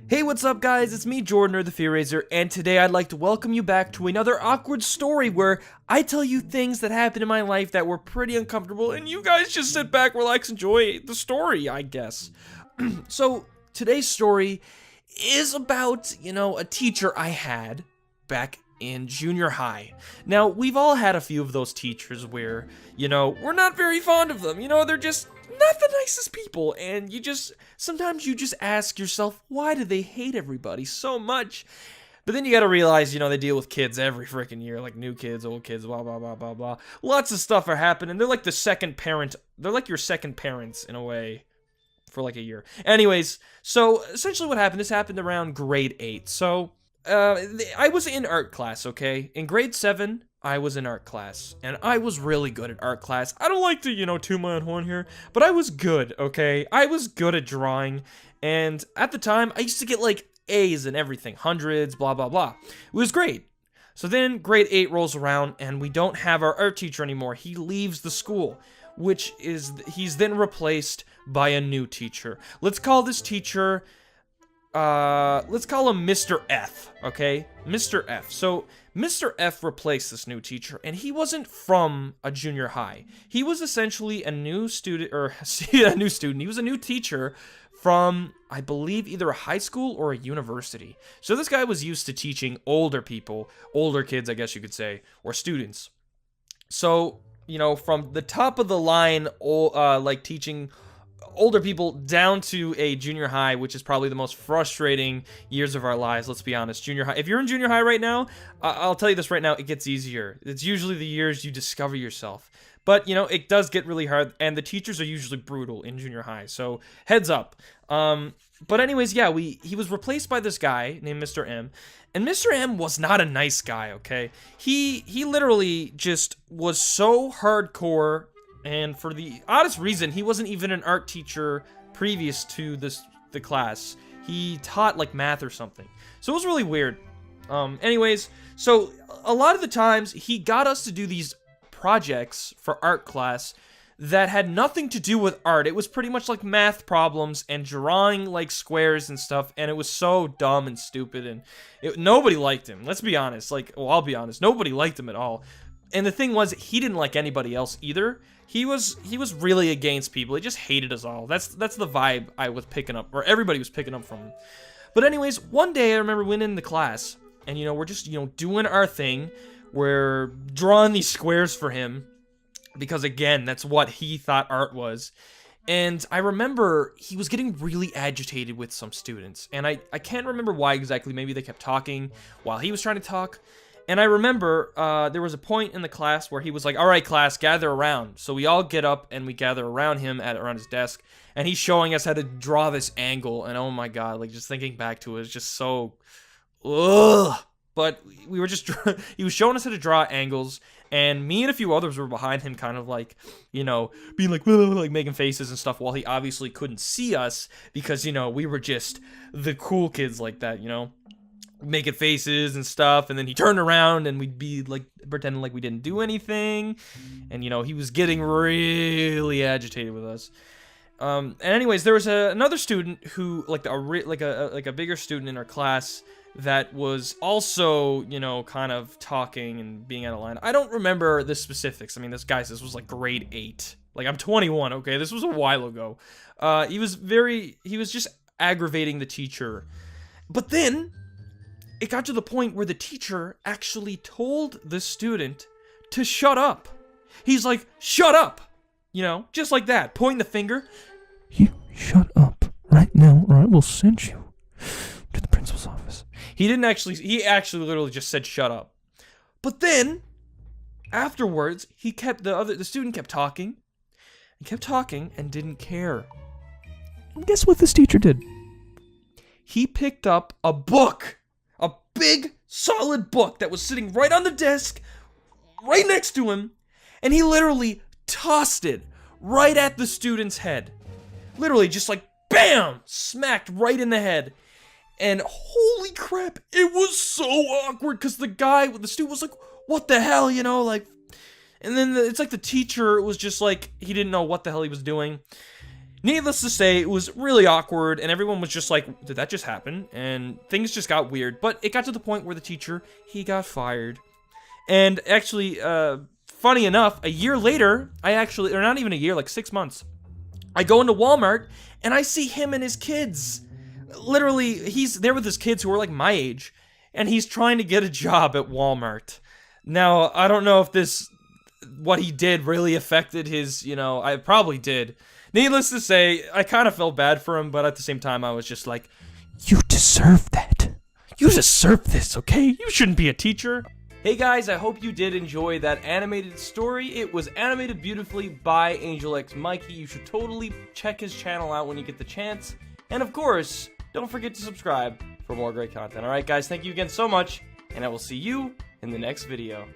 Hey, what's up guys? It's me, Jordan, or TheFearRaiser, and today I'd like to welcome you back to another awkward story where I tell you things that happened in my life that were pretty uncomfortable, and you guys just sit back, relax, enjoy the story, I guess. So, today's story is about, a teacher I had back in junior high. Now, we've all had a few of those teachers where, we're not very fond of them. They're just not the nicest people, and sometimes you just ask yourself, why do they hate everybody so much? But then you gotta realize, they deal with kids every freaking year, like new kids, old kids, blah, blah, blah, blah, blah. Lots of stuff are happening. They're like the second parent. They're like your second parents, in a way, for like a year. Anyways, so essentially what happened, this happened around grade 8. So, I was in art class, okay? In grade 7, I was in art class, and I was really good at art class. I don't like to, toot my own horn here, but I was good, okay? I was good at drawing, and at the time, I used to get, like, A's and everything, hundreds, blah, blah, blah. It was great. So then grade 8 rolls around, and we don't have our art teacher anymore. He leaves the school, he's then replaced by a new teacher. Let's call this teacher... let's call him Mr. F, okay? Mr. F. So, Mr. F replaced this new teacher, and he wasn't from a junior high. He was essentially a new student, he was a new teacher from, I believe, either a high school or a university. So this guy was used to teaching older people, older kids, I guess you could say, or students. So, from the top of the line, like teaching older people down to a junior high, which is probably the most frustrating years of our lives, let's be honest. Junior high. If you're in junior high right now, I'll tell you this right now, it gets easier. It's usually the years you discover yourself. But, it does get really hard, and the teachers are usually brutal in junior high, so heads up. But anyways, yeah, he was replaced by this guy named Mr. M, and Mr. M was not a nice guy, okay? He literally just was so hardcore. And for the oddest reason, he wasn't even an art teacher previous to the class. He taught like math or something. So it was really weird. Anyways, so a lot of the times he got us to do these projects for art class that had nothing to do with art. It was pretty much like math problems and drawing like squares and stuff. And it was so dumb and stupid, and nobody liked him. Let's be honest. I'll be honest. Nobody liked him at all. And the thing was, he didn't like anybody else either. He was really against people. He just hated us all. That's the vibe I was picking up, or everybody was picking up from him. But anyways, one day I remember we went into class, and we're just doing our thing. We're drawing these squares for him because again, that's what he thought art was. And I remember he was getting really agitated with some students, and I can't remember why exactly. Maybe they kept talking while he was trying to talk. And I remember there was a point in the class where he was like, all right, class, gather around. So we all get up and we gather around him around his desk. And he's showing us how to draw this angle. And oh my God, just thinking back to it is just so, ugh. But we were just, he was showing us how to draw angles. And me and a few others were behind him kind of being like making faces and stuff while he obviously couldn't see us because, we were just the cool kids like that, making faces and stuff, and then he turned around and we'd be like pretending like we didn't do anything, and he was getting really agitated with us. And anyways, there was another student who like a bigger student in our class that was also kind of talking and being out of line. I don't remember the specifics. I mean, this was like grade 8. Like, I'm 21, okay? This was a while ago. He was just aggravating the teacher. But then it got to the point where the teacher actually told the student to shut up. He's like, shut up! Just like that, pointing the finger. You shut up right now, or I will send you to the principal's office. He actually literally just said shut up. But then, afterwards, the student kept talking. He kept talking and didn't care. And guess what this teacher did? He picked up a book. A big, solid book that was sitting right on the desk, right next to him, and he literally tossed it right at the student's head. Literally, just like, BAM! Smacked right in the head. And holy crap, it was so awkward, because the student was like, what the hell, and then it's like the teacher was just like, he didn't know what the hell he was doing. Needless to say, it was really awkward, and everyone was just like, did that just happen? And things just got weird, but it got to the point where the teacher, he got fired. And actually, funny enough, a year later, or not even a year, like 6 months, I go into Walmart, and I see him and his kids. Literally, he's there with his kids who are like my age, and he's trying to get a job at Walmart. Now, I don't know if what he did really affected his, I probably did. Needless to say, I kind of felt bad for him, but at the same time, I was just like, you deserve that. You deserve this, okay? You shouldn't be a teacher. Hey guys, I hope you did enjoy that animated story. It was animated beautifully by Angel X Mikey. You should totally check his channel out when you get the chance. And of course, don't forget to subscribe for more great content. Alright guys, thank you again so much, and I will see you in the next video.